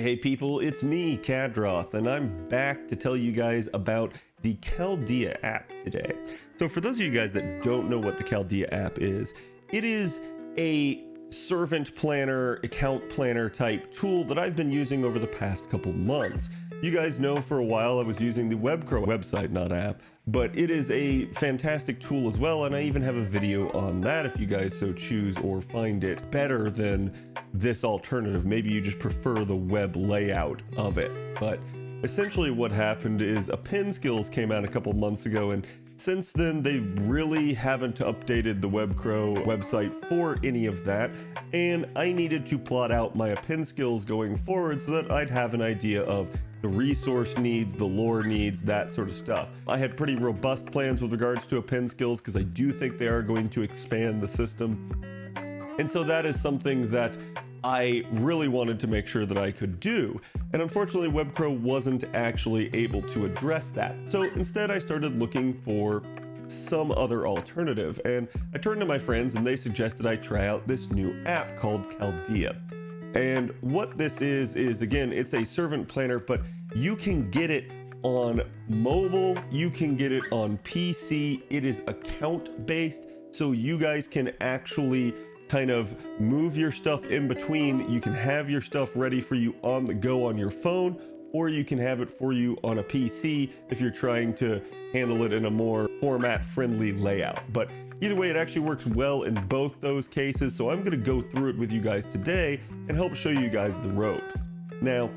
Hey people, it's me, Khadroth, and I'm back to tell you guys about the Chaldea app today. So for those of you guys that don't know what the Chaldea app is, it is a servant planner, account planner type tool that I've been using over the past couple months. You guys know for a while I was using the webcrow website, not app, but it is a fantastic tool as well, and I even have a video on that if you guys so choose or find it better than this alternative. Maybe you just prefer the web layout of it. But essentially what happened is a pin skills came out a couple months ago, and since then they really haven't updated the webcrow website for any of that, and I needed to plot out my append skills going forward so that I'd have an idea of the resource needs, the lore needs, that sort of stuff. I had pretty robust plans with regards to append skills because I do think they are going to expand the system. And so that is something that I really wanted to make sure that I could do. And unfortunately, webcrow wasn't actually able to address that. So instead, I started looking for some other alternative. And I turned to my friends and they suggested I try out this new app called Chaldea. And what this is again, it's a servant planner, but you can get it on mobile, you can get it on PC. It is account based, so you guys can actually kind of move your stuff in between. You can have your stuff ready for you on the go on your phone, or you can have it for you on a PC if you're trying to handle it in a more format friendly layout. But either way, it actually works well in both those cases. So I'm going to go through it with you guys today and help show you guys the ropes. Now,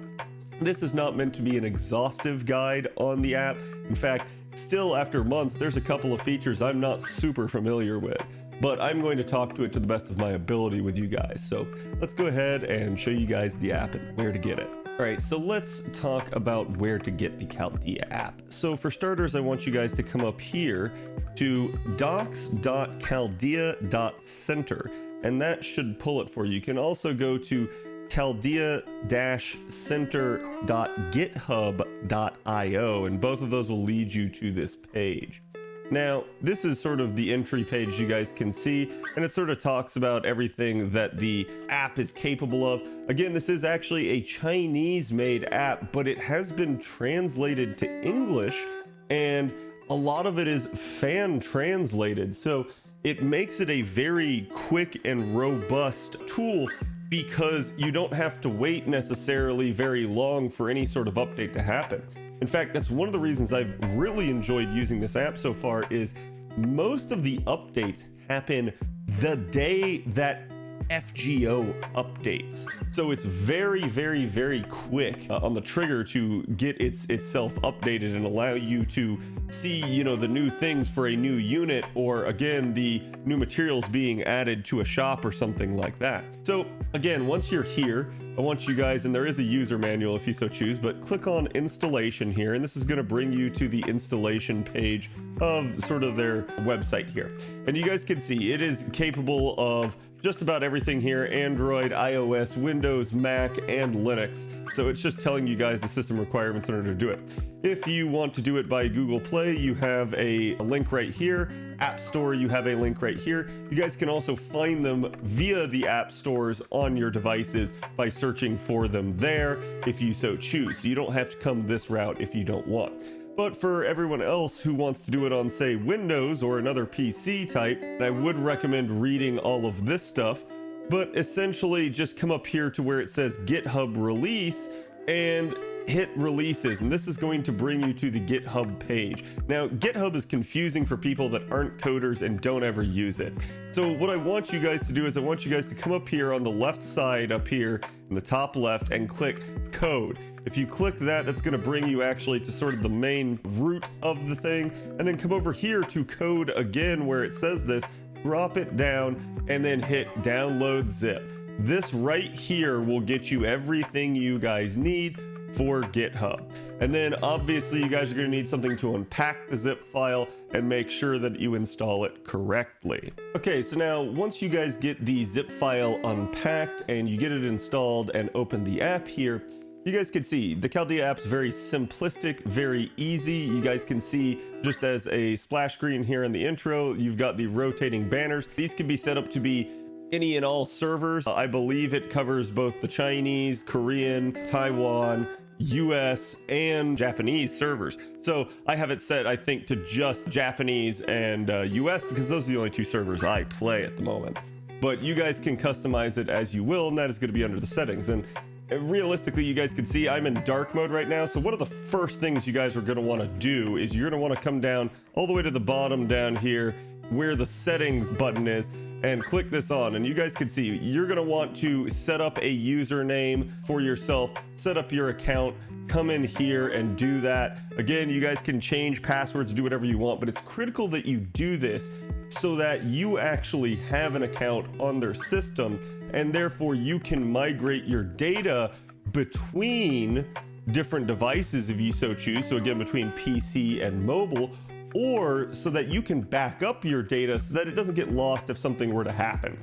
this is not meant to be an exhaustive guide on the app. In fact, still after months, there's a couple of features I'm not super familiar with, but I'm going to talk to it to the best of my ability with you guys. So let's go ahead and show you guys the app and where to get it. All right, so let's talk about where to get the Chaldea app. So for starters, I want you guys to come up here to docs.chaldea.center, and that should pull it for you. You can also go to chaldea-center.github.io, and both of those will lead you to this page. Now, this is sort of the entry page you guys can see, and it sort of talks about everything that the app is capable of. Again, this is actually a Chinese-made app, but it has been translated to English, and a lot of it is fan translated. So it makes it a very quick and robust tool because you don't have to wait necessarily very long for any sort of update to happen. In fact, that's one of the reasons I've really enjoyed using this app so far is most of the updates happen the day that FGO updates. So it's very, very, very quick on the trigger to get itself updated and allow you to see, you know, the new things for a new unit, or again, the new materials being added to a shop or something like that. So again, once you're here, I want you guys, and there is a user manual if you so choose, but click on installation here, and this is going to bring you to the installation page of sort of their website here. And you guys can see it is capable of just about everything here: Android, iOS, Windows, Mac, and Linux. So it's just telling you guys the system requirements in order to do it. If you want to do it by Google Play, you have a link right here. App Store, you have a link right here. You guys can also find them via the app stores on your devices by searching for them there if you so choose. So you don't have to come this route if you don't want. But for everyone else who wants to do it on, say, Windows or another PC type, I would recommend reading all of this stuff. But essentially, just come up here to where it says GitHub release and hit releases, and this is going to bring you to the GitHub page. Now, GitHub is confusing for people that aren't coders and don't ever use it. So what I want you guys to do is I want you guys to come up here on the left side up here in the top left and click code. If you click that, that's going to bring you actually to sort of the main root of the thing, and then come over here to code again where it says this, drop it down, and then hit download zip. This right here will get you everything you guys need for GitHub. And then obviously you guys are going to need something to unpack the zip file and make sure that you install it correctly. Okay, so now once you guys get the zip file unpacked and you get it installed and open the app here, you guys can see the Chaldea app's very simplistic, very easy. You guys can see just as a splash screen here in the intro, you've got the rotating banners. These can be set up to be any and all servers. I believe it covers both the Chinese, Korean, Taiwan, US, and Japanese servers. So I have it set, I think, to just Japanese and US, because those are the only two servers I play at the moment. But you guys can customize it as you will, and that is going to be under the settings. And realistically, you guys can see I'm in dark mode right now. So one of the first things you guys are going to want to do is you're going to want to come down all the way to the bottom down here where the settings button is, and click this on. And you guys can see you're going to want to set up a username for yourself, set up your account, come in here and do that. Again, you guys can change passwords, do whatever you want, but it's critical that you do this so that you actually have an account on their system, and therefore you can migrate your data between different devices if you so choose. So again, between PC and mobile, or so that you can back up your data so that it doesn't get lost if something were to happen.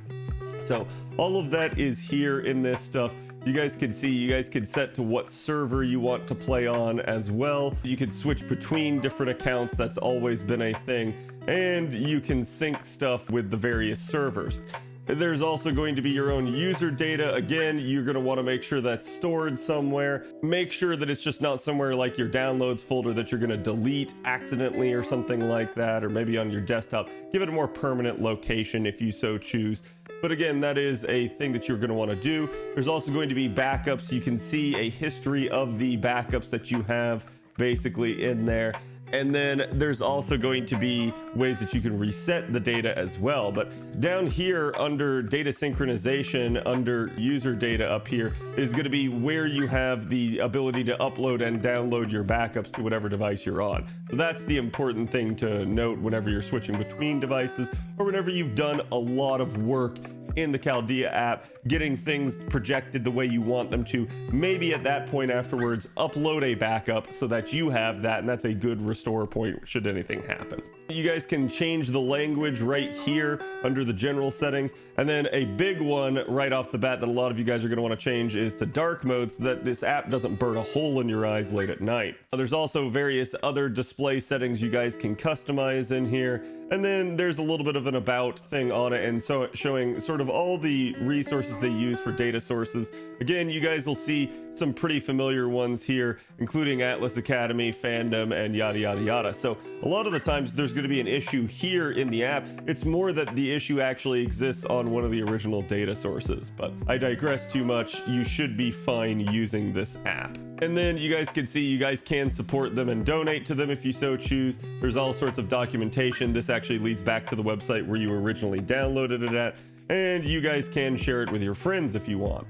So all of that is here in this stuff. You guys can see, you guys can set to what server you want to play on as well. You can switch between different accounts. That's always been a thing. And you can sync stuff with the various servers. There's also going to be your own user data. Again, you're going to want to make sure that's stored somewhere. Make sure that it's just not somewhere like your downloads folder that you're going to delete accidentally or something like that, or maybe on your desktop. Give it a more permanent location if you so choose. But again, that is a thing that you're going to want to do. There's also going to be backups. You can see a history of the backups that you have basically in there. And then there's also going to be ways that you can reset the data as well. But down here under data synchronization, under user data up here, is going to be where you have the ability to upload and download your backups to whatever device you're on. So that's the important thing to note whenever you're switching between devices, or whenever you've done a lot of work in the Chaldea app, getting things projected the way you want them to. Maybe at that point afterwards, upload a backup so that you have that, and that's a good restore point should anything happen. You guys can change the language right here under the general settings. And then a big one right off the bat that a lot of you guys are going to want to change is to dark mode, so that this app doesn't burn a hole in your eyes late at night. There's also various other display settings you guys can customize in here. And then there's a little bit of an about thing on it, and so showing sort of all the resources they use for data sources. Again, you guys will see some pretty familiar ones here, including Atlas Academy, Fandom, and yada yada yada. So a lot of the times there's going to be an issue here in the app. It's more that the issue actually exists on one of the original data sources, but I digress too much. You should be fine using this app. And then you guys can see you guys can support them and donate to them if you so choose. There's all sorts of documentation. This actually leads back to the website where you originally downloaded it at, and you guys can share it with your friends if you want.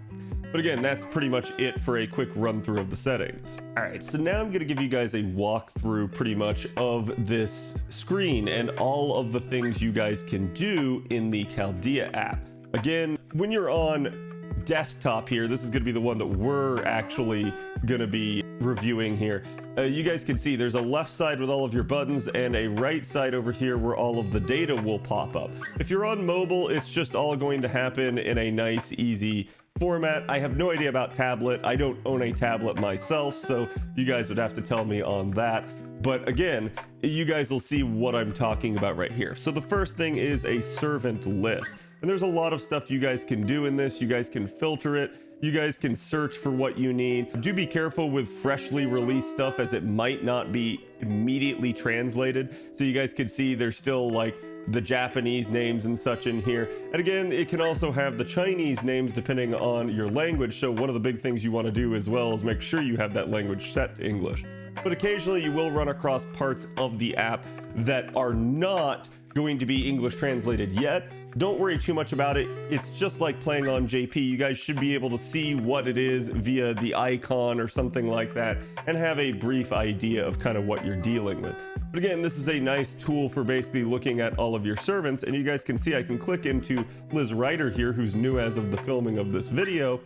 But again, that's pretty much it for a quick run through of the settings. All right, so now I'm going to give you guys a walkthrough pretty much of this screen and all of the things you guys can do in the Chaldea app. Again, when you're on desktop here, this is going to be the one that we're actually going to be reviewing here. You guys can see there's a left side with all of your buttons and a right side over here where all of the data will pop up. If you're on mobile, it's just all going to happen in a nice, easy format. I have no idea about tablet. I don't own a tablet myself, so you guys would have to tell me on that. But again, you guys will see what I'm talking about right here. So the first thing is a servant list. And there's a lot of stuff you guys can do in this. You guys can filter it. You guys can search for what you need. Do be careful with freshly released stuff, as it might not be immediately translated. So you guys can see there's still like the Japanese names and such in here. And again, it can also have the Chinese names depending on your language. So one of the big things you want to do as well is make sure you have that language set to English. But occasionally you will run across parts of the app that are not going to be English translated yet. Don't worry too much about it. It's just like playing on JP. You guys should be able to see what it is via the icon or something like that, and have a brief idea of kind of what you're dealing with. But again, this is a nice tool for basically looking at all of your servants. And you guys can see I can click into Liz Ryder here, who's new as of the filming of this video,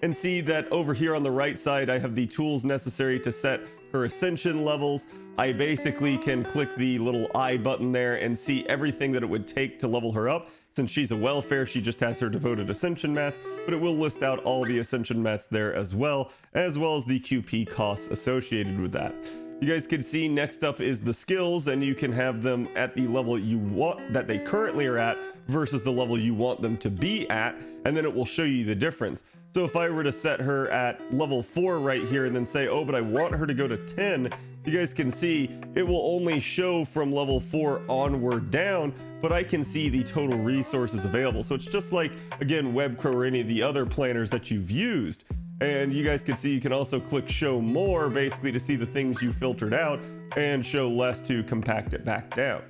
and see that over here on the right side, I have the tools necessary to set her ascension levels. I basically can click the little I button there and see everything that it would take to level her up. Since she's a welfare, she just has her devoted ascension mats, but it will list out all the ascension mats there as well as the QP costs associated with that. You guys can see next up is the skills, and you can have them at the level you want that they currently are at versus the level you want them to be at, and then it will show you the difference. So if I were to set her at level 4 right here and then say, oh, but I want her to go to 10, you guys can see it will only show from level 4 onward down, but I can see the total resources available. So it's just like, again, webcrow or any of the other planners that you've used. And you guys can see you can also click show more basically to see the things you filtered out, and show less to compact it back down.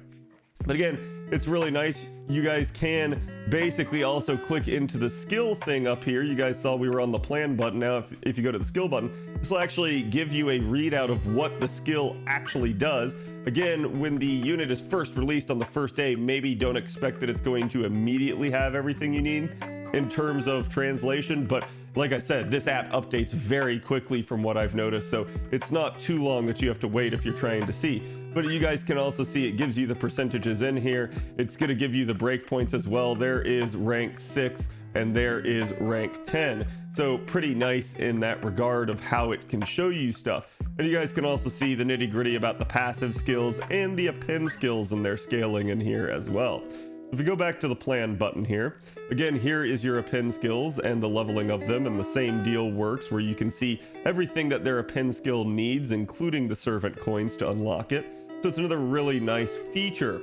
But again, it's really nice. You guys can basically also click into the skill thing up here. You guys saw we were on the plan button. Now if you go to the skill button, this will actually give you a readout of what the skill actually does. Again, when the unit is first released on the first day, maybe don't expect that it's going to immediately have everything you need in terms of translation, but like I said, this app updates very quickly from what I've noticed, so it's not too long that you have to wait if you're trying to see. But you guys can also see it gives you the percentages in here. It's going to give you the breakpoints as well. There is rank 6 and there is rank 10, so pretty nice in that regard of how it can show you stuff. And you guys can also see the nitty gritty about the passive skills and the append skills and their scaling in here as well. If we go back to the plan button here, again, here is your append skills and the leveling of them, and the same deal works where you can see everything that their append skill needs, including the servant coins to unlock it. So it's another really nice feature.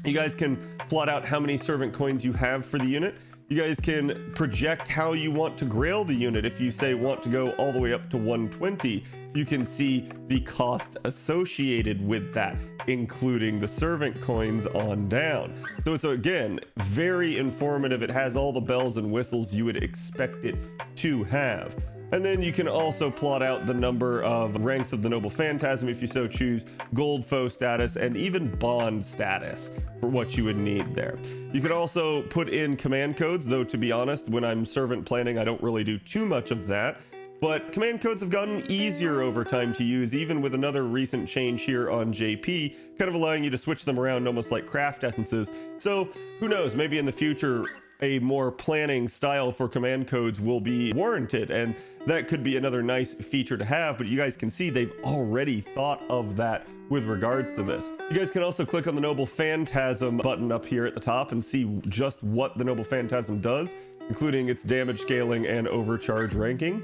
You guys can plot out how many servant coins you have for the unit. You guys can project how you want to grail the unit. If you say want to go all the way up to 120, you can see the cost associated with that, including the servant coins on down. So it's, again, very informative. It has all the bells and whistles you would expect it to have. And then you can also plot out the number of ranks of the Noble Phantasm if you so choose, gold foe status, and even bond status for what you would need there. You can also put in command codes, though to be honest, when I'm servant planning, I don't really do too much of that. But command codes have gotten easier over time to use, even with another recent change here on JP, kind of allowing you to switch them around almost like craft essences. So who knows, maybe in the future, a more planning style for command codes will be warranted, and that could be another nice feature to have. But you guys can see they've already thought of that with regards to this. You guys can also click on the Noble Phantasm button up here at the top and see just what the Noble Phantasm does, including its damage scaling and overcharge ranking.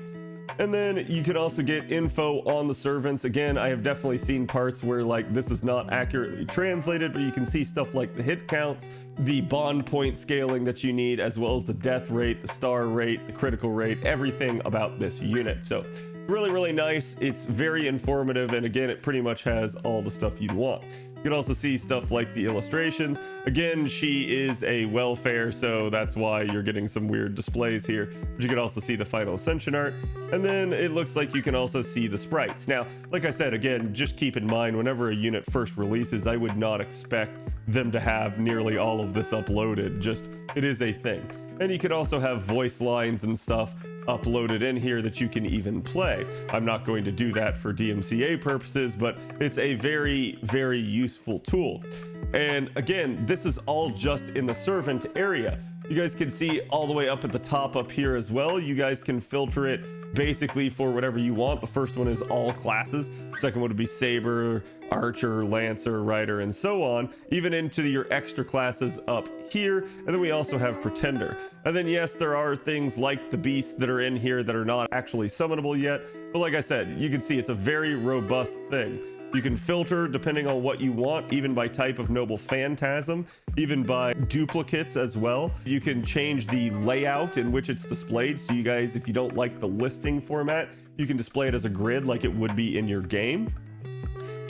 And then you can also get info on the servants. Again, I have definitely seen parts where like this is not accurately translated, but you can see stuff like the hit counts, the bond point scaling that you need, as well as the death rate, the star rate, the critical rate, everything about this unit. So it's really, really nice. It's very informative. And again, it pretty much has all the stuff you'd want. You can also see stuff like the illustrations. Again, she is a welfare, so that's why you're getting some weird displays here. But you can also see the final ascension art. And then it looks like you can also see the sprites. Now, like I said, again, just keep in mind, whenever a unit first releases, I would not expect them to have nearly all of this uploaded. Just, it is a thing. And you could also have voice lines and stuff uploaded in here that you can even play. I'm not going to do that for DMCA purposes, but it's a very, very useful tool. And again, this is all just in the servant area. You guys can see all the way up at the top up here as well. You guys can filter it basically for whatever you want. The first one is all classes. Second one would be Saber, Archer, Lancer, Rider, and so on, even into your extra classes up here. And then we also have Pretender. And then yes, there are things like the beasts that are in here that are not actually summonable yet. But like I said, you can see it's a very robust thing. You can filter depending on what you want, even by type of Noble Phantasm, even by duplicates as well. You can change the layout in which it's displayed. So you guys, if you don't like the listing format, you can display it as a grid like it would be in your game.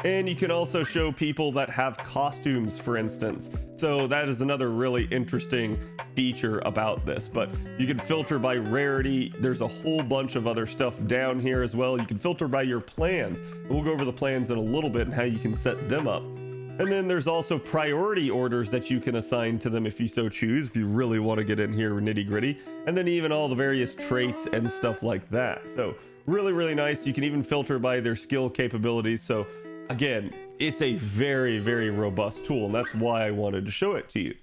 And you can also show people that have costumes, for instance. So that is another really interesting feature about this. But you can filter by rarity. There's a whole bunch of other stuff down here as well. You can filter by your plans. And we'll go over the plans in a little bit and how you can set them up. And then there's also priority orders that you can assign to them if you so choose, if you really want to get in here nitty gritty. And then even all the various traits and stuff like that. So really, really nice. You can even filter by their skill capabilities. So again, it's a very, very robust tool, and that's why I wanted to show it to you.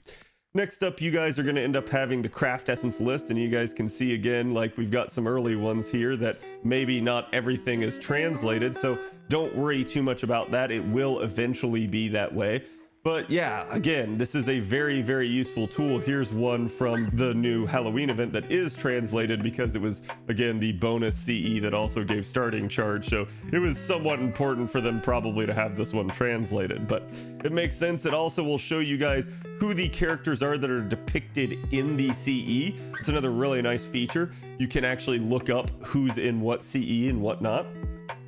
Next up, you guys are going to end up having the craft essence list, and you guys can see again, like we've got some early ones here that maybe not everything is translated, so don't worry too much about that. It will eventually be that way. But yeah, again, this is a very, very useful tool. Here's one from the new Halloween event that is translated because it was, again, the bonus CE that also gave starting charge. So it was somewhat important for them probably to have this one translated, but it makes sense. It also will show you guys who the characters are that are depicted in the CE. It's another really nice feature. You can actually look up who's in what CE and whatnot.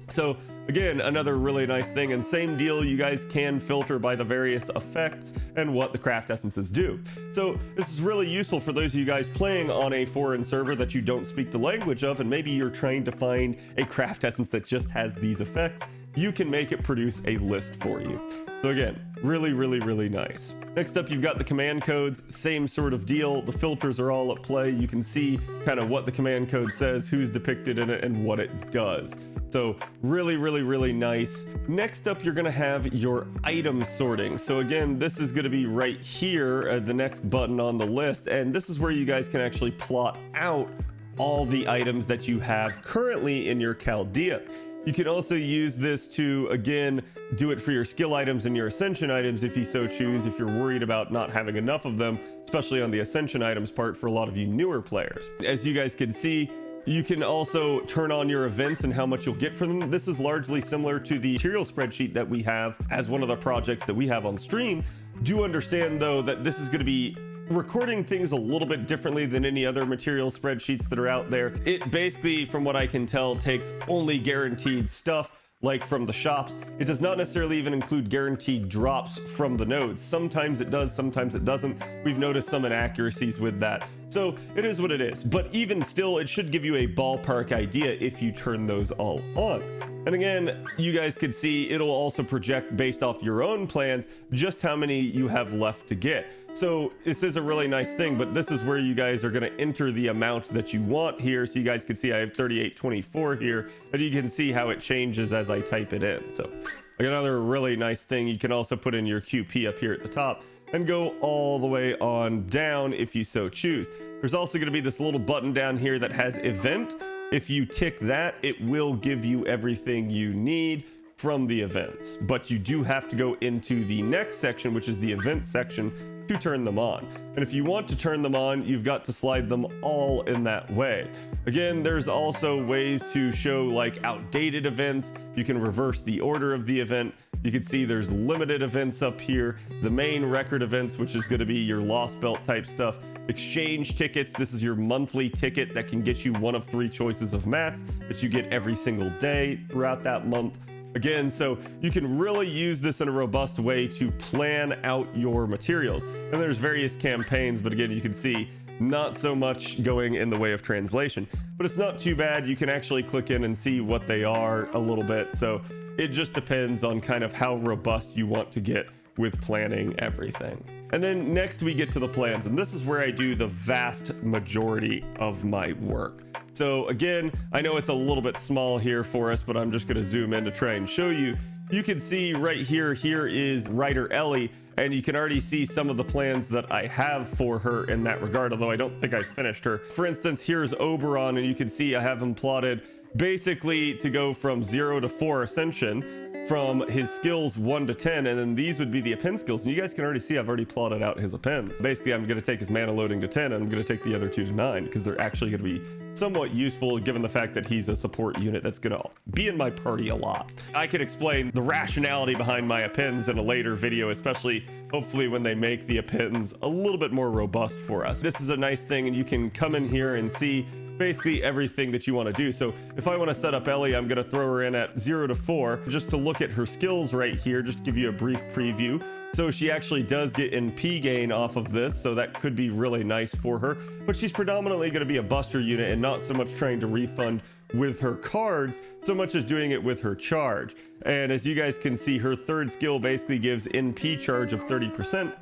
So again, another really nice thing, and same deal, you guys can filter by the various effects and what the craft essences do. So this is really useful for those of you guys playing on a foreign server that you don't speak the language of, and maybe you're trying to find a craft essence that just has these effects. You can make it produce a list for you. So again, really, really, really nice. Next up, you've got the command codes, same sort of deal. The filters are all at play. You can see kind of what the command code says, who's depicted in it, and what it does. So really, really, really nice. Next up, you're gonna have your item sorting. So again, this is gonna be right here, the next button on the list. And this is where you guys can actually plot out all the items that you have currently in your Chaldea. You can also use this to, again, do it for your skill items and your ascension items if you so choose, if you're worried about not having enough of them, especially on the ascension items part for a lot of you newer players. As you guys can see, you can also turn on your events and how much you'll get from them. This is largely similar to the material spreadsheet that we have as one of the projects that we have on stream. Do understand though that this is going to be recording things a little bit differently than any other material spreadsheets that are out there. It basically, from what I can tell, takes only guaranteed stuff, like from the shops. It does not necessarily even include guaranteed drops from the nodes. Sometimes it does, sometimes it doesn't. We've noticed some inaccuracies with that. So it is what it is. But even still, it should give you a ballpark idea if you turn those all on. And again, you guys can see it'll also project based off your own plans just how many you have left to get. So this is a really nice thing, but this is where you guys are going to enter the amount that you want here. So you guys can see I have 3824 here, and you can see how it changes as I type it in. So another really nice thing, you can also put in your QP up here at the top and go all the way on down if you so choose. There's also going to be this little button down here that has event. If you tick that, it will give you everything you need from the events, but you do have to go into the next section, which is the event section, to turn them on. And if you want to turn them on, you've got to slide them all in that way. Again, there's also ways to show like outdated events. You can reverse the order of the event. You can see there's limited events up here, the main record events, which is going to be your lost belt type stuff, exchange tickets. This is your monthly ticket that can get you one of 3 choices of mats that you get every single day throughout that month. Again, so you can really use this in a robust way to plan out your materials. And there's various campaigns, but again, you can see not so much going in the way of translation, but it's not too bad. You can actually click in and see what they are a little bit. So it just depends on kind of how robust you want to get with planning everything. And then next we get to the plans, and this is where I do the vast majority of my work. So again, I know it's a little bit small here for us, but I'm just going to zoom in to try and show you. You can see right here, here is Writer Ellie, and you can already see some of the plans that I have for her in that regard, although I don't think I finished her. For instance, here's Oberon, and you can see I have him plotted basically to go from 0 to 4 ascension, from his skills 1 to 10, and then these would be the append skills, and you guys can already see I've already plotted out his appends. Basically, I'm going to take his mana loading to 10, and I'm going to take the other 2 to 9, because they're actually going to be somewhat useful given the fact that he's a support unit that's going to be in my party a lot. I could explain the rationality behind my appends in a later video, especially hopefully when they make the appends a little bit more robust for us. This is a nice thing, and you can come in here and see basically everything that you want to do. So if I want to set up Ellie, I'm going to throw her in at 0 to 4 just to look at her skills right here, just to give you a brief preview. So she actually does get NP gain off of this, so that could be really nice for her, but she's predominantly going to be a buster unit and not so much trying to refund with her cards so much as doing it with her charge. And as you guys can see, her third skill basically gives NP charge of 30%,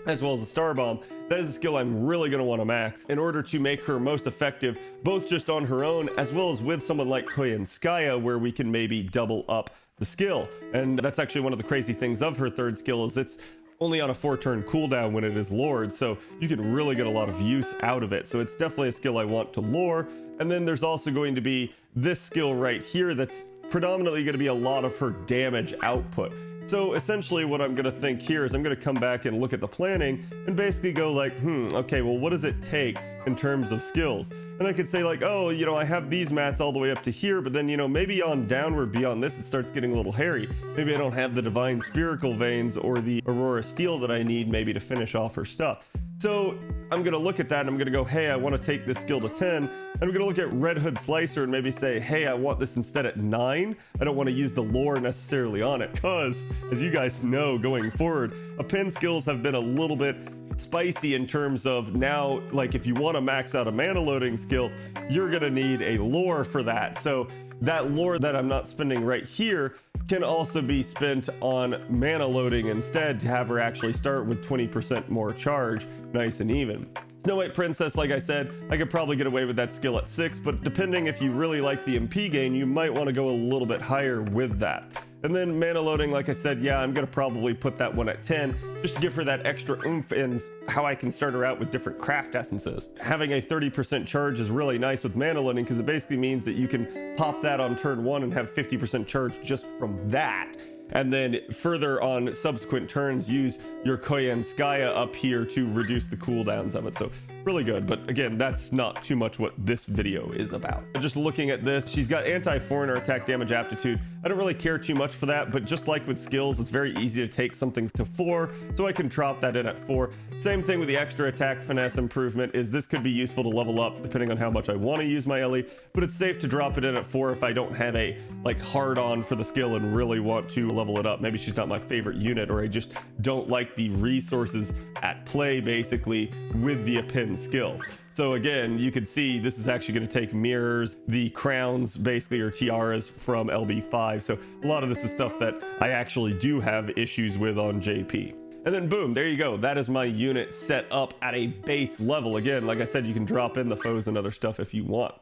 as well as a star bomb. That is a skill I'm really going to want to max in order to make her most effective, both just on her own as well as with someone like Koyanskaya, where we can maybe double up the skill. And that's actually one of the crazy things of her third skill, is it's only on a 4-turn cooldown when it is lored, so you can really get a lot of use out of it. So it's definitely a skill I want to lore. And then there's also going to be this skill right here that's predominantly going to be a lot of her damage output. So essentially what I'm going to think here is I'm going to come back and look at the planning and basically go like, okay, well, what does it take in terms of skills? And I could say like, oh, you know, I have these mats all the way up to here, but then, you know, maybe on downward beyond this, it starts getting a little hairy. Maybe I don't have the divine spherical veins or the aurora steel that I need maybe to finish off her stuff. So I'm going to look at that and I'm going to go, hey, I want to take this skill to 10. And I'm going to look at Red Hood Slicer and maybe say, hey, I want this instead at 9. I don't want to use the lore necessarily on it because, as you guys know, going forward, append skills have been a little bit spicy in terms of now, like if you want to max out a mana loading skill, you're going to need a lore for that. So that lore that I'm not spending right here can also be spent on mana loading instead to have her actually start with 20% more charge, nice and even. Snow White Princess, like I said, I could probably get away with that skill at 6, but depending if you really like the MP gain, you might want to go a little bit higher with that. And then mana loading, like I said, yeah, I'm going to probably put that one at 10 just to give her that extra oomph and how I can start her out with different craft essences. Having a 30% charge is really nice with mana loading because it basically means that you can pop that on turn 1 and have 50% charge just from that. And then further on subsequent turns, use your Koyanskaya up here to reduce the cooldowns of it. So really good. But again, that's not too much what this video is about. Just looking at this, she's got anti-foreigner attack damage aptitude. I don't really care too much for that, but just like with skills, it's very easy to take something to 4, so I can drop that in at 4. Same thing with the extra attack finesse improvement is this could be useful to level up depending on how much I want to use my Ellie, but it's safe to drop it in at 4 if I don't have a like hard on for the skill and really want to level it up. Maybe she's not my favorite unit, or I just don't like the resources at play basically with the append skill. So again, you can see this is actually going to take mirrors, the crowns basically, or tiaras from LB5. So a lot of this is stuff that I actually do have issues with on JP. And then boom, there you go. That is my unit set up at a base level. Again, like I said, you can drop in the foes and other stuff if you want.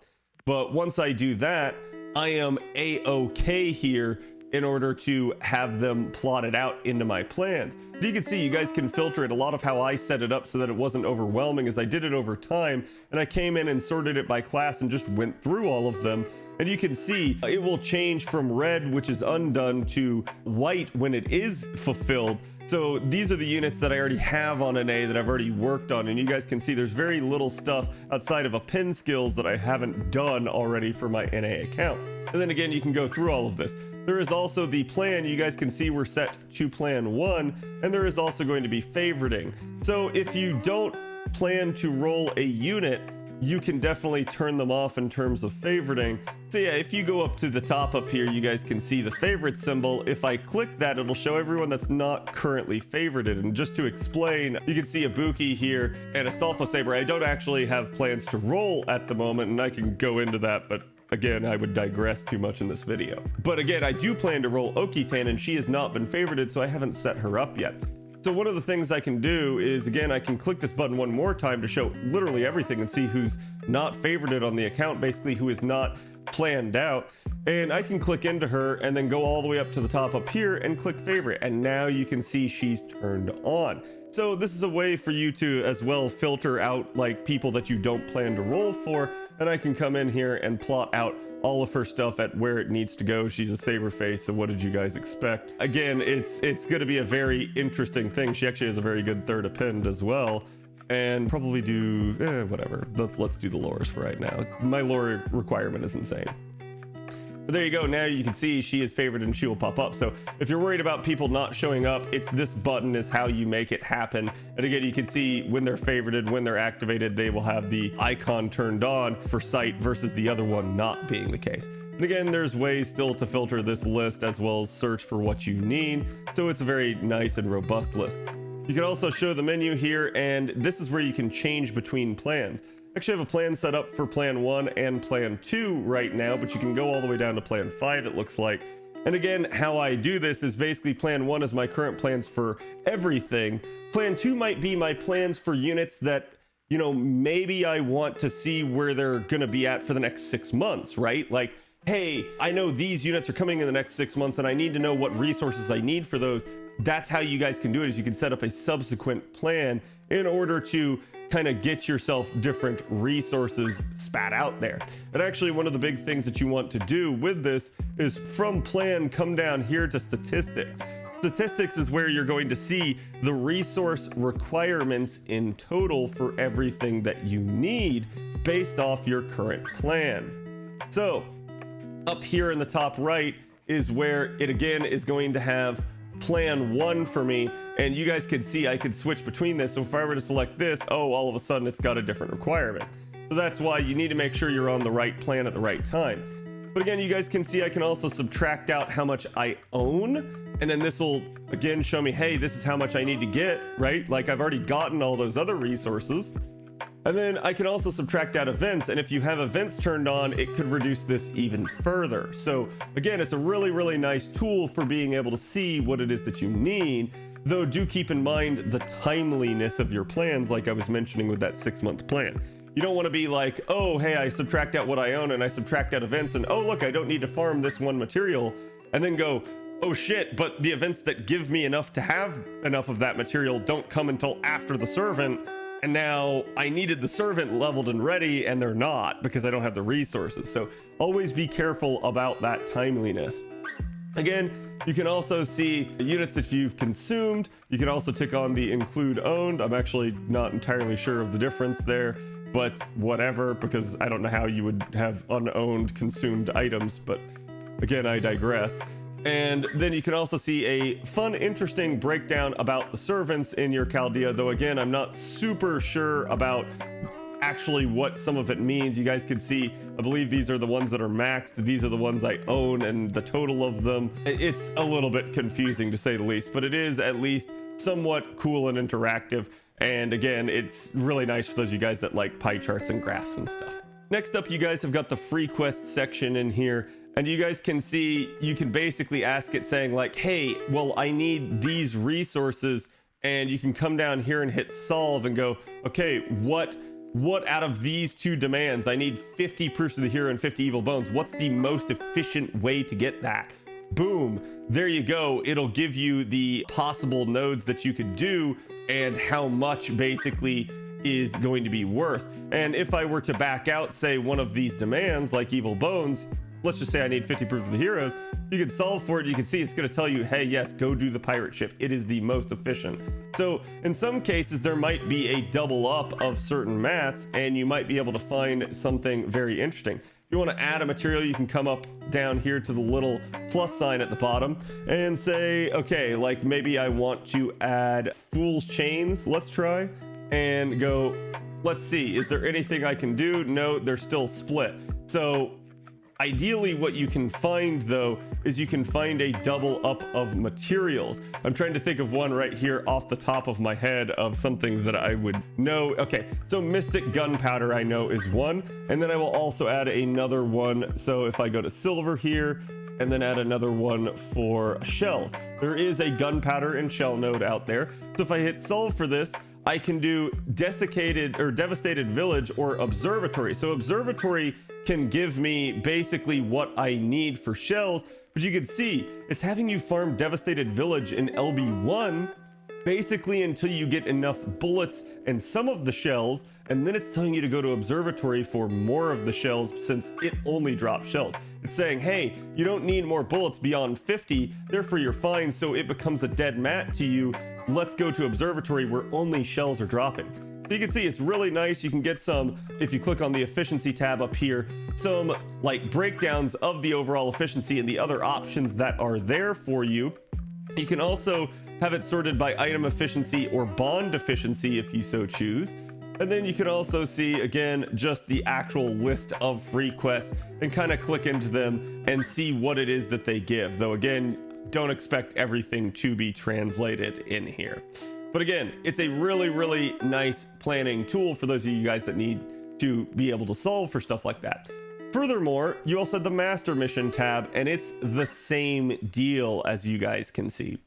But once I do that, I am a-okay here in order to have them plotted out into my plans. But you can see, you guys can filter it. A lot of how I set it up so that it wasn't overwhelming is I did it over time, and I came in and sorted it by class and just went through all of them. And you can see it will change from red, which is undone, to white when it is fulfilled. So these are the units that I already have on an A that I've already worked on, and you guys can see there's very little stuff outside of append skills that I haven't done already for my NA account. And then again, you can go through all of this. There is also the plan. You guys can see we're set to plan 1, and there is also going to be favoriting. So if you don't plan to roll a unit, you can definitely turn them off in terms of favoriting. So yeah, if you go up to the top up here, you guys can see the favorite symbol. If I click that, it'll show everyone that's not currently favorited. And just to explain, you can see a Buki here and a Astolfo Saber. I don't actually have plans to roll at the moment, and I can go into that, but again, I would digress too much in this video. But again, I do plan to roll Okitan, and she has not been favorited, so I haven't set her up yet. So one of the things I can do is, again, I can click this button one more time to show literally everything and see who's not favorited on the account, basically who is not planned out. And I can click into her and then go all the way up to the top up here and click favorite. And now you can see she's turned on. So this is a way for you to as well filter out like people that you don't plan to roll for. And I can come in here and plot out all of her stuff at where it needs to go. She's a saber face, so what did you guys expect? Again, it's going to be a very interesting thing. She actually has a very good third append as well, and probably do whatever. Let's do the lores for right now. My lore requirement is insane. But there you go. Now you can see she is favored and she will pop up. So if you're worried about people not showing up, it's this button is how you make it happen. And again, you can see when they're favorited, when they're activated, they will have the icon turned on for sight versus the other one not being the case. And again, there's ways still to filter this list as well as search for what you need. So it's a very nice and robust list. You can also show the menu here, and this is where you can change between plans. Actually, I have a plan set up for plan 1 and plan 2 right now, but you can go all the way down to plan 5, it looks like. And again, how I do this is basically plan 1 is my current plans for everything. Plan 2 might be my plans for units that, you know, maybe I want to see where they're going to be at for the next 6 months, right? Like, hey, I know these units are coming in the next 6 months and I need to know what resources I need for those. That's how you guys can do it, is you can set up a subsequent plan in order to kind of get yourself different resources spat out there. And actually, one of the big things that you want to do with this is from plan, come down here to statistics. Statistics is where you're going to see the resource requirements in total for everything that you need based off your current plan. So up here in the top right is where it again is going to have plan 1 for me, and you guys can see I could switch between this. So if I were to select this, oh, all of a sudden it's got a different requirement. So that's why you need to make sure you're on the right plan at the right time. But again, you guys can see I can also subtract out how much I own, and then this will again show me, hey, this is how much I need to get, right? Like I've already gotten all those other resources. And then I can also subtract out events, and if you have events turned on, it could reduce this even further. So again, it's a really, really nice tool for being able to see what it is that you need, though do keep in mind the timeliness of your plans, like I was mentioning with that 6-month plan. You don't want to be like, oh, hey, I subtract out what I own and I subtract out events, and oh, look, I don't need to farm this one material, and then go, oh shit, but the events that give me enough to have enough of that material don't come until after the servant. And now I needed the servant leveled and ready, and they're not because I don't have the resources. So always be careful about that timeliness. Again, you can also see the units that you've consumed. You can also tick on the include owned. I'm actually not entirely sure of the difference there, but whatever, because I don't know how you would have unowned consumed items, but again, I digress. And then you can also see a fun, interesting breakdown about the servants in your Chaldea, though again, I'm not super sure about actually what some of it means. You guys can see, I believe these are the ones that are maxed. These are the ones I own and the total of them. It's a little bit confusing to say the least, but it is at least somewhat cool and interactive. And again, it's really nice for those of you guys that like pie charts and graphs and stuff. Next up, you guys have got the free quest section in here. And you guys can see, you can basically ask it saying like, hey, well, I need these resources, and you can come down here and hit solve and go, okay, what out of these 2 demands? I need 50 proofs of the hero and 50 evil bones. What's the most efficient way to get that? Boom, there you go. It'll give you the possible nodes that you could do and how much basically is going to be worth. And if I were to back out, say, one of these demands like evil bones, let's just say I need 50 proof of the heroes, you can solve for it. You can see it's going to tell you, hey, yes, go do the pirate ship. It is the most efficient. So in some cases, there might be a double up of certain mats, and you might be able to find something very interesting. If you want to add a material, you can come up down here to the little plus sign at the bottom and say, okay, like maybe I want to add fool's chains. Let's try and go, let's see, is there anything I can do? No, they're still split. So ideally, what you can find though is you can find a double up of materials. I'm trying to think of one right here off the top of my head of something that I would know. Okay, so mystic gunpowder I know is one, and then I will also add another one. So if I go to silver here and then add another one for shells, there is a gunpowder and shell node out there. So if I hit solve for this, I can do desiccated or devastated village or observatory. So observatory can give me basically what I need for shells, but you can see it's having you farm devastated village in LB1 basically until you get enough bullets and some of the shells, and then it's telling you to go to observatory for more of the shells since it only drops shells. It's saying, hey, you don't need more bullets beyond 50, therefore you're fine, so it becomes a dead mat to you. Let's go to observatory where only shells are dropping. So you can see it's really nice. You can get some, if you click on the efficiency tab up here, some like breakdowns of the overall efficiency and the other options that are there for you. You can also have it sorted by item efficiency or bond efficiency if you so choose. And then you can also see, again, just the actual list of free quests and kind of click into them and see what it is that they give. Though again, don't expect everything to be translated in here. But again, it's a really, really nice planning tool for those of you guys that need to be able to solve for stuff like that. Furthermore, you also have the master mission tab, and it's the same deal as you guys can see.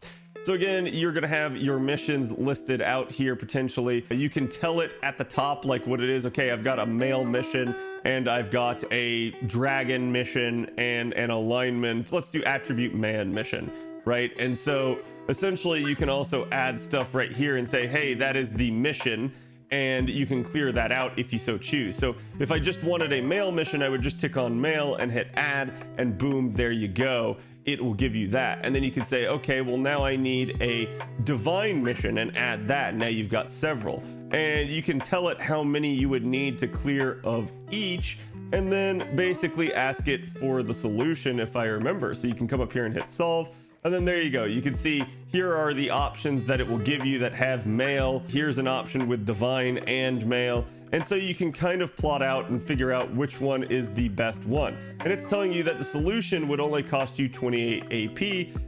So again, you're going to have your missions listed out here potentially. You can tell it at the top like what it is. Okay, I've got a male mission and I've got a dragon mission and an alignment. Let's do attribute man mission, right? And so essentially you can also add stuff right here and say, hey, that is the mission. And you can clear that out if you so choose. So if I just wanted a male mission, I would just tick on male and hit add, and boom, there you go. It will give you that. And then you can say, okay, well now I need a divine mission and add that. Now you've got several. And you can tell it how many you would need to clear of each, and then basically ask it for the solution if I remember. So you can come up here and hit solve. And then there you go. You can see here are the options that it will give you that have male. Here's an option with divine and male. And so you can kind of plot out and figure out which one is the best one. And it's telling you that the solution would only cost you 28 AP,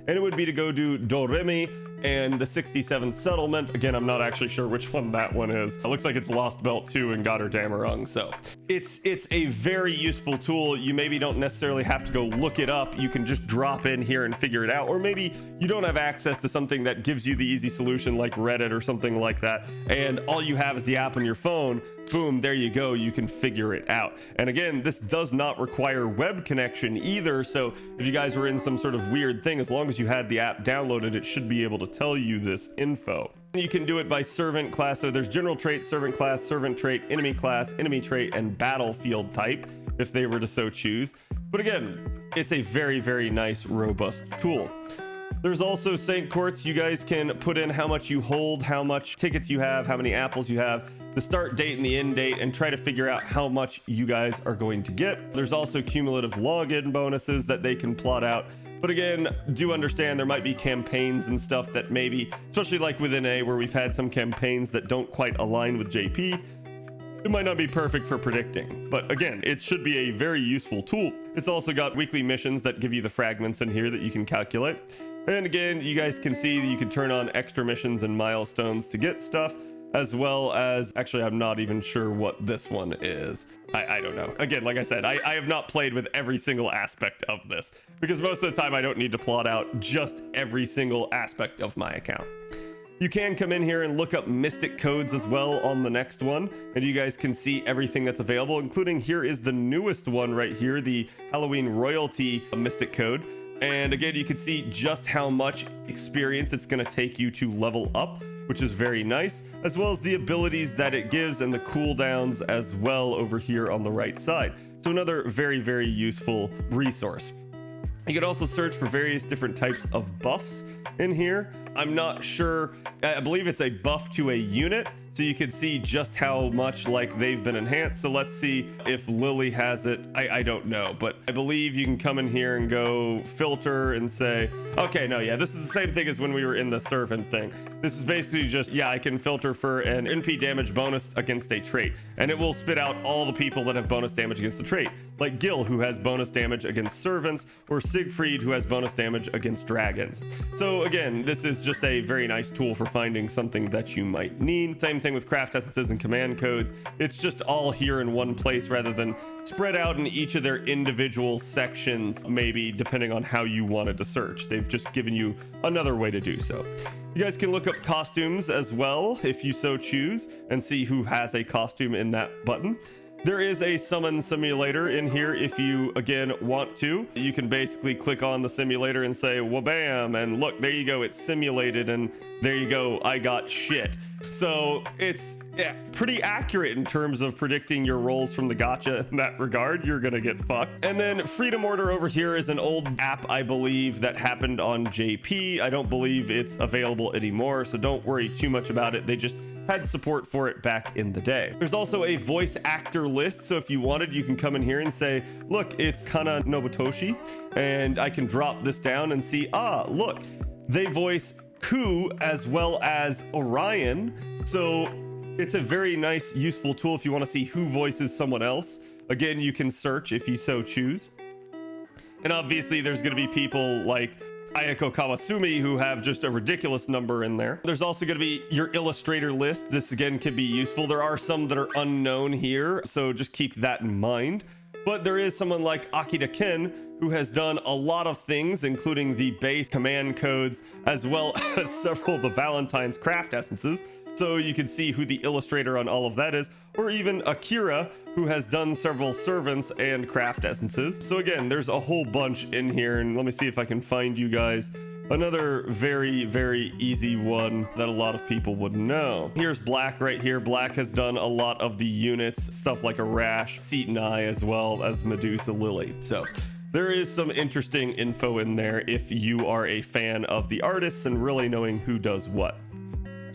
and it would be to go do Doremi and the 67th settlement. Again, I'm not actually sure which one that one is. It looks like it's Lost Belt 2 and Goddardammerung. So it's a very useful tool. You maybe don't necessarily have to go look it up. You can just drop in here and figure it out. Or maybe you don't have access to something that gives you the easy solution like Reddit or something like that, and all you have is the app on your phone. Boom, there you go. You can figure it out. And again, this does not require web connection either. So if you guys were in some sort of weird thing, as long as you had the app downloaded, it should be able to tell you this info. You can do it by servant class. So there's general trait, servant class, servant trait, enemy class, enemy trait, and battlefield type, if they were to so choose. But again, it's a very, very nice, robust tool. There's also St. Courts. You guys can put in how much you hold, how much tickets you have, how many apples you have, the start date and the end date, and try to figure out how much you guys are going to get. There's also cumulative login bonuses that they can plot out. But again, do understand there might be campaigns and stuff that maybe, especially like within A, where we've had some campaigns that don't quite align with JP, it might not be perfect for predicting. But again, it should be a very useful tool. It's also got weekly missions that give you the fragments in here that you can calculate. And again, you guys can see that you can turn on extra missions and milestones to get stuff, as well as, actually, I'm not even sure what this one is. I don't know. Again, like I said, I have not played with every single aspect of this, because most of the time I don't need to plot out just every single aspect of my account. You can come in here and look up mystic codes as well on the next one, and you guys can see everything that's available, including here is the newest one right here, the Halloween royalty mystic code. And again, you can see just how much experience it's going to take you to level up, which is very nice, as well as the abilities that it gives and the cooldowns as well over here on the right side. So another very, very useful resource. You could also search for various different types of buffs in here. I'm not sure. I believe it's a buff to a unit, so you can see just how much like they've been enhanced. So let's see if Lily has it. I don't know, but I believe you can come in here and go filter and say, okay, no, yeah, this is the same thing as when we were in the servant thing. This is basically just, yeah, I can filter for an NP damage bonus against a trait, and it will spit out all the people that have bonus damage against the trait, like Gil, who has bonus damage against servants, or Siegfried, who has bonus damage against dragons. So again, this is just a very nice tool for finding something that you might need. Same thing with craft essences and command codes. It's just all here in one place rather than spread out in each of their individual sections, maybe depending on how you wanted to search. They've just given you another way to do so. You guys can look up costumes as well if you so choose and see who has a costume in that button. There is a summon simulator in here if you, again, want to. You can basically click on the simulator and say, wabam, and look, there you go, it's simulated, and there you go, I got shit. So it's pretty accurate in terms of predicting your rolls from the gacha in that regard. You're gonna get fucked. And then Freedom Order over here is an old app, I believe, that happened on JP. I don't believe it's available anymore, so don't worry too much about it. They just had support for it back in the day. There's also a voice actor list, so if you wanted, you can come in here and say, look, it's Kana Nobutoshi, and I can drop this down and see, look, they voice Ku as well as Orion. So it's a very nice, useful tool if you want to see who voices someone else. Again, you can search if you so choose. And obviously there's going to be people like Ayako Kawasumi who have just a ridiculous number in there. There's also going to be your illustrator list. This again could be useful. There are some that are unknown here, so just keep that in mind. But there is someone like Akita Ken who has done a lot of things, including the base command codes, as well as several of the Valentine's craft essences. So you can see who the illustrator on all of that is, or even Akira, who has done several servants and craft essences. So again, there's a whole bunch in here, and let me see if I can find you guys another very, very easy one that a lot of people would know. Here's Black right here. Black has done a lot of the units, stuff like a Rash, Seton Eye, as well as Medusa Lily. So there is some interesting info in there if you are a fan of the artists and really knowing who does what.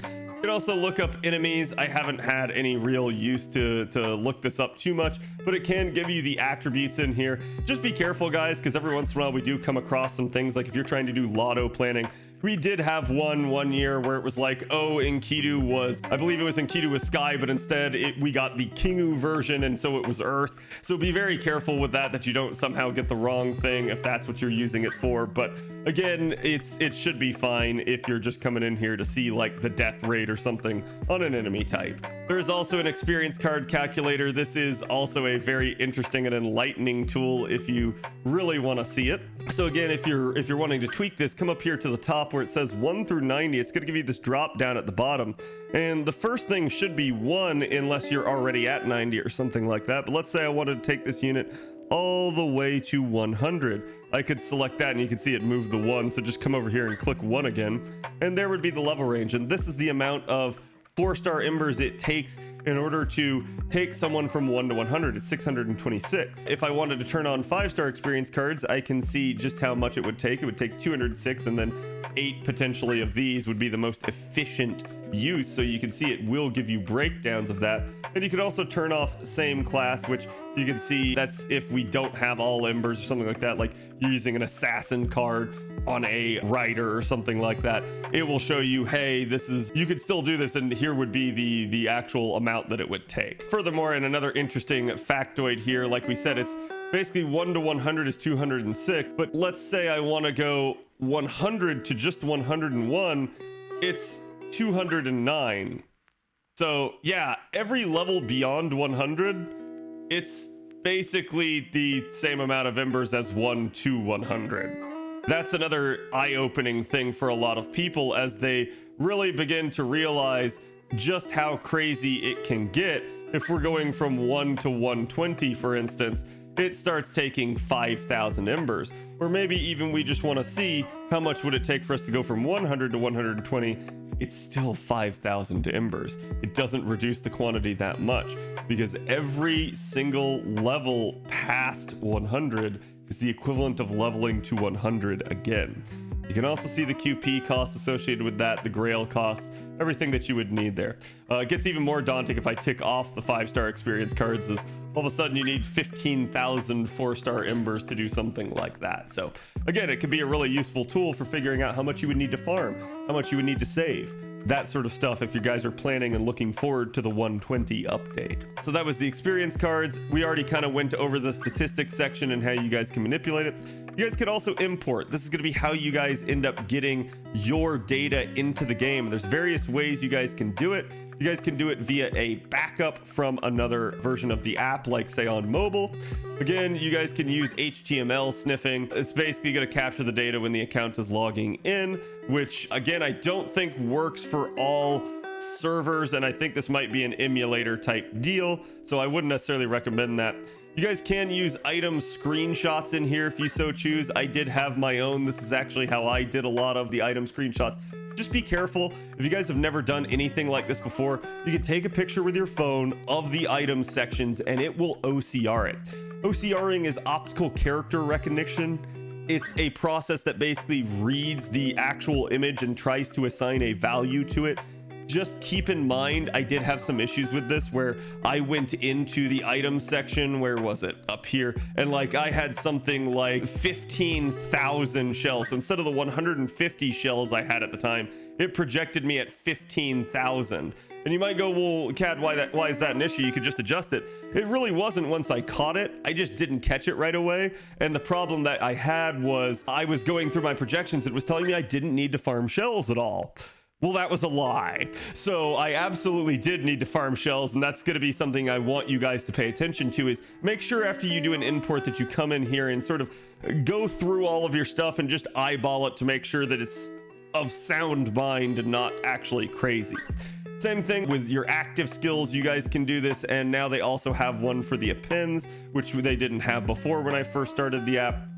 You can also look up enemies. I haven't had any real use to look this up too much, but it can give you the attributes in here. Just be careful, guys, because every once in a while we do come across some things, like if you're trying to do lotto planning. We did have one year where it was like, oh, Enkidu was, I believe it was Enkidu was Sky, but instead we got the Kingu version, and so it was Earth. So be very careful with that you don't somehow get the wrong thing if that's what you're using it for. But again, it should be fine if you're just coming in here to see like the death rate or something on an enemy type. There's also an experience card calculator. This is also a very interesting and enlightening tool if you really want to see it. So again, if you're wanting to tweak this, come up here to the top where it says 1 through 90. It's going to give you this drop down at the bottom, and the first thing should be 1 unless you're already at 90 or something like that. But let's say I wanted to take this unit all the way to 100. I could select that and you can see it move the 1. So just come over here and click 1 again, and there would be the level range. And this is the amount of 4-star embers it takes in order to take someone from 1 to 100. It's 626. If I wanted to turn on 5-star experience cards, I can see just how much it would take. It would take 206, and then 8 potentially of these would be the most efficient use. So you can see it will give you breakdowns of that. And you could also turn off same class, which you can see that's if we don't have all embers or something like that, like you're using an assassin card on a rider or something like that. It will show you, hey, this is, you could still do this, and here would be the actual amount that it would take. Furthermore, and another interesting factoid here, like we said, it's basically 1 to 100 is 206, but let's say I want to go 100 to just 101, it's 209. So yeah, every level beyond 100, it's basically the same amount of embers as 1 to 100. That's another eye-opening thing for a lot of people as they really begin to realize just how crazy it can get. If we're going from 1 to 120, for instance, it starts taking 5,000 embers. Or maybe even we just want to see how much would it take for us to go from 100 to 120. It's still 5,000 embers. It doesn't reduce the quantity that much, because every single level past 100 is the equivalent of leveling to 100 again. You can also see the QP costs associated with that, the Grail costs, everything that you would need there. It gets even more daunting if I tick off the 5-star experience cards, as all of a sudden you need 15,000 4-star embers to do something like that. So again, it could be a really useful tool for figuring out how much you would need to farm, how much you would need to save, that sort of stuff if you guys are planning and looking forward to the 120 update. So that was the experience cards. We already kind of went over the statistics section and how you guys can manipulate it. You guys could also import. This is going to be how you guys end up getting your data into the game. There's various ways you guys can do it. You guys can do it via a backup from another version of the app, like say on mobile. Again, you guys can use HTML sniffing. It's basically going to capture the data when the account is logging in, which again, I don't think works for all servers, and I think this might be an emulator type deal, so I wouldn't necessarily recommend that. You guys can use item screenshots in here if you so choose. I did have my own. This is actually how I did a lot of the item screenshots. Just be careful. If you guys have never done anything like this before, you can take a picture with your phone of the item sections and it will OCR it. OCRing is optical character recognition. It's a process that basically reads the actual image and tries to assign a value to it. Just keep in mind, I did have some issues with this where I went into the item section, where was it? Up here. And like I had something like 15,000 shells. So instead of the 150 shells I had at the time, it projected me at 15,000. And you might go, well, Cad, why is that an issue? You could just adjust it. It really wasn't once I caught it. I just didn't catch it right away. And the problem that I had was I was going through my projections. It was telling me I didn't need to farm shells at all. Well, that was a lie. So I absolutely did need to farm shells, and that's going to be something I want you guys to pay attention to, is make sure after you do an import that you come in here and sort of go through all of your stuff and just eyeball it to make sure that it's of sound mind and not actually crazy. Same thing with your active skills. You guys can do this, and now they also have one for the appends, which they didn't have before when I first started the app.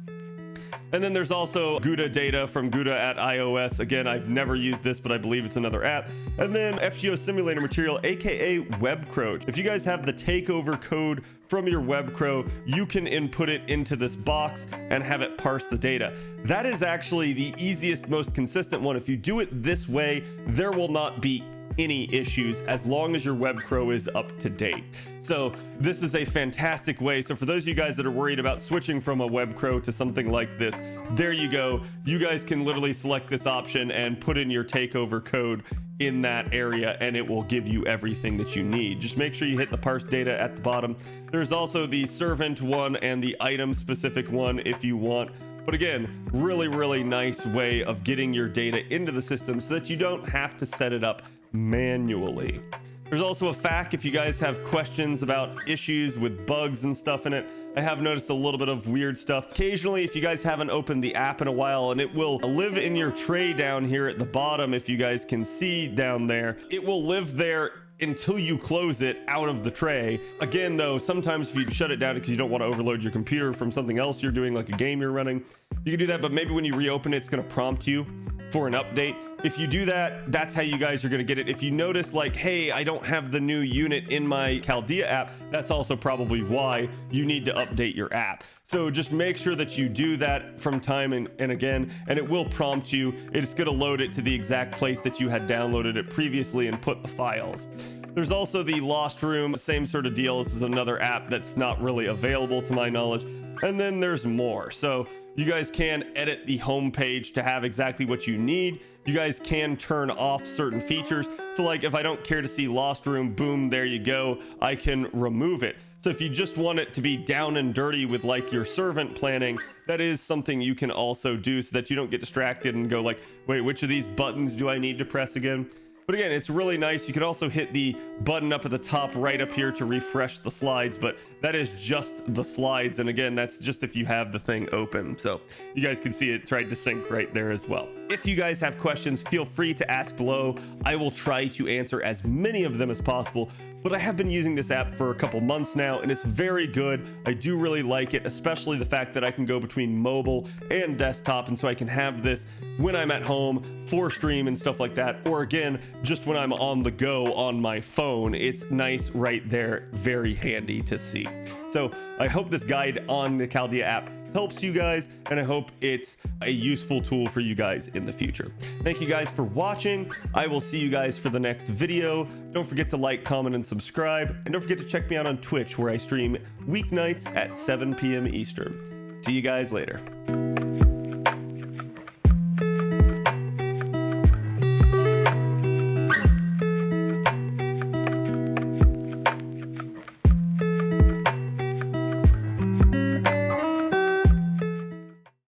And then there's also Gouda data from Gouda at iOS. Again, I've never used this, but I believe it's another app. And then FGO simulator material, aka webcrow. If you guys have the takeover code from your webcrow, you can input it into this box and have it parse the data. That is actually the easiest, most consistent one. If you do it this way, there will not be any issues as long as your webcrow is up to date. So this is a fantastic way. So for those of you guys that are worried about switching from a webcrow to something like this, there you go. You guys can literally select this option and put in your takeover code in that area, and it will give you everything that you need. Just make sure you hit the parse data at the bottom. There's also the servant one and the item specific one if you want. But again, really nice way of getting your data into the system so that you don't have to set it up manually. There's also a FAQ if you guys have questions about issues with bugs and stuff in it. I have noticed a little bit of weird stuff occasionally if you guys haven't opened the app in a while, and it will live in your tray down here at the bottom. If you guys can see down there, it will live there until you close it out of the tray. Again though, sometimes if you shut it down because you don't want to overload your computer from something else you're doing, like a game you're running, you can do that, but maybe when you reopen it, it's going to prompt you for an update. If you do that, that's how you guys are going to get it. If you notice like, hey, I don't have the new unit in my Chaldea app, that's also probably why you need to update your app. So just make sure that you do that from time and again, and it will prompt you. It's going to load it to the exact place that you had downloaded it previously and put the files. There's also the Lost Room, same sort of deal. This is another app that's not really available to my knowledge. And then there's more. So you guys can edit the home page to have exactly what you need. You guys can turn off certain features. So like if I don't care to see Lost Room, boom, there you go. I can remove it. So if you just want it to be down and dirty with like your servant planning, that is something you can also do so that you don't get distracted and go like, wait, which of these buttons do I need to press again? But again, it's really nice. You can also hit the button up at the top right up here to refresh the slides, but that is just the slides. And again, that's just if you have the thing open. So you guys can see it tried to sync right there as well. If you guys have questions, feel free to ask below. I will try to answer as many of them as possible. But I have been using this app for a couple months now, and it's very good. I do really like it, especially the fact that I can go between mobile and desktop, and so I can have this when I'm at home for stream and stuff like that, or again, just when I'm on the go on my phone. It's nice right there, very handy to see. So I hope this guide on the Chaldea app helps you guys, and I hope it's a useful tool for you guys in the future. Thank you guys for watching. I will see you guys for the next video. Don't forget to like, comment, and subscribe, and don't forget to check me out on Twitch, where I stream weeknights at 7 p.m. Eastern. See you guys later.